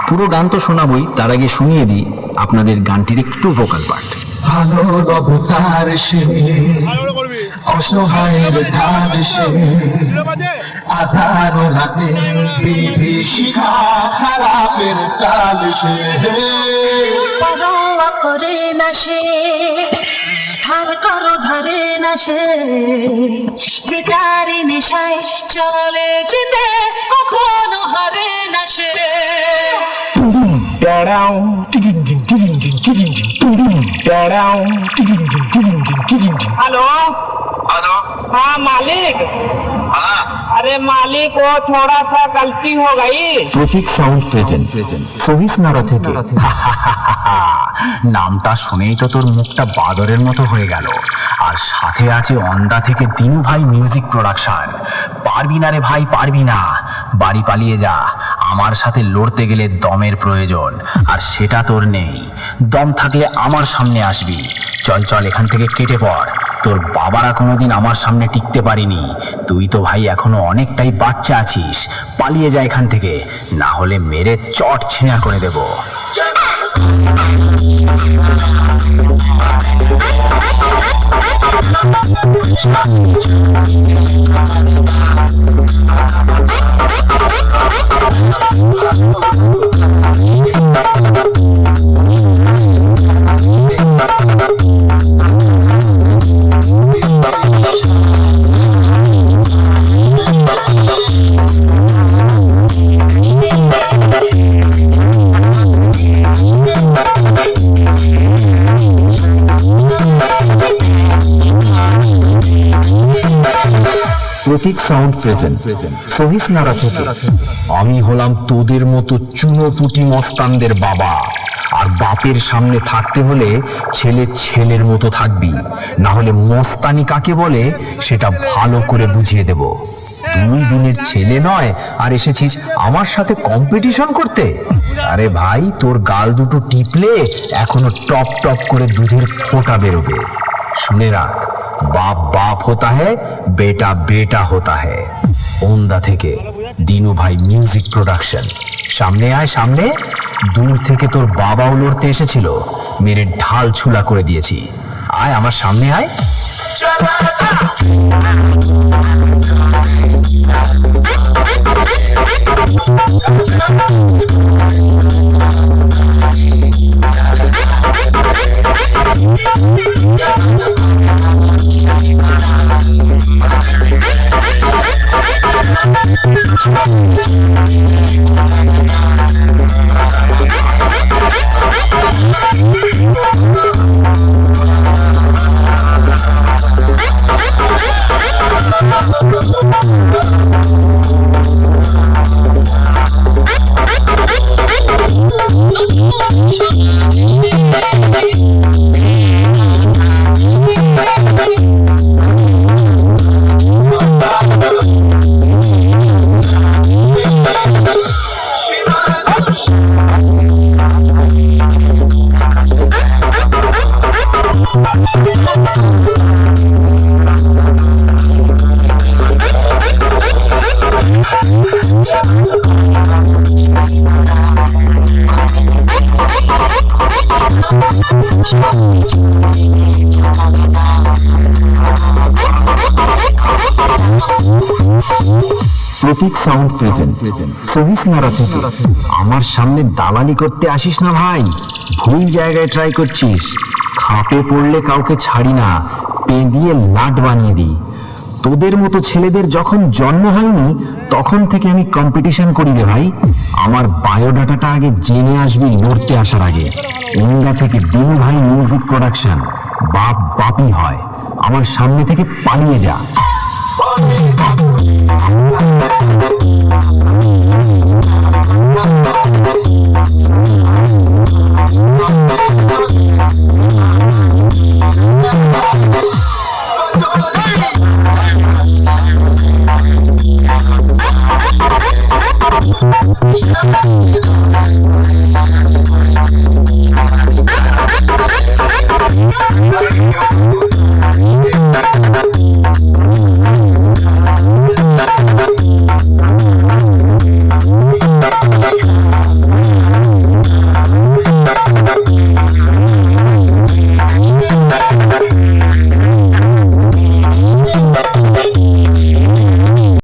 পুরো গান তো শোনাবই, তার আগে শুনিয়ে দিই আপনাদের গানটির একটু ভোকাল পার্ট। ভালো অবতার সে, অসহায়ের ধার সে, আধার রাতে বিভীষিকা খারাপের কাল সে। পরোয়া করে না সে, ধার করো ধরে না সে, যেটার নেশায় চলে যেতে কখনো হারে না সে। Hello hello. हाँ मालिक। हाँ अरे मालिक वो थोड़ा सा गलती हो गई। প্রতীক সাউন্ড প্রেজেন্ট সহিস নারা থেকে। নামটা শুনেই তো তোর মুখটা বাদরের মতো হয়ে গেল। আর সাথে আছে অন্দা থেকে দিনু ভাই মিউজিক প্রোডাকশন। পারবি না রে ভাই, পারবি না, বাড়ি পালিয়ে যা। আমার সাথে লড়তে গেলে দমের প্রয়োজন, আর সেটা তোর নেই। দম থাকলে আমার সামনে আসবি। চল চল এখান থেকে কেটে পড়। তোর বাবারা কোনোদিন আমার সামনে টিকতে পারিনি, তুই তো ভাই এখনো অনেকটাই বাচ্চা আছিস। পালিয়ে যা এখান থেকে, না হলে মেরে চট ছিঁড়া করে দেব। প্রতীক সাউন্ড প্রেজেন্ট সহিস নারা থেকে। আমি হলাম তোদের মতো চুনোপুটি মস্তানদের বাবা, আর বাপের সামনে থাকতে হলে ছেলে ছেলের মতো থাকবি, না হলে মস্তানি কাকে বলে সেটা ভালো করে বুঝিয়ে দেব। 2 দিনের ছেলে নয় আর এসেছিস আমার সাথে কম্পিটিশন করতে? আরে ভাই, তোর গাল দুটো টিপলে এখনো টপ টপ করে দুধের ফোঁটা বেরোবে। শুনে রাখ, बाप बाप होता है, बेटा बेटा होता है। ओंदा থেকে দিনু ভাই মিউজিক প্রোডাকশন। সামনে আয় সামনে। দূর থেকে তোর বাবাও লড়তে এসেছিল, মেরে ঢাল ছুলা করে দিয়েছি। আয় আমার সামনে আয়। প্রতীক সাউন্ড প্রেজেন্ট সহিস নারা থেকে। আমার সামনে দালালি করতে আসিস না ভাই, ভুল জায়গায় ট্রাই করছিস। খাপে পড়লে কাউকে ছাড়ি না, পেঁদিয়ে লাট বানিয়ে দিই। তোদের মতো ছেলেদের যখন জন্ম হয়নি তখন থেকে আমি কম্পিটিশন করি রে ভাই। আমার বায়োডাটাটা আগে জেনে আসবি লড়তে আসার আগে। ওন্দা থেকে দিনু ভাই মিউজিক প্রোডাকশন। বাপ বাপই হয়, আমার সামনে থেকে পালিয়ে যা।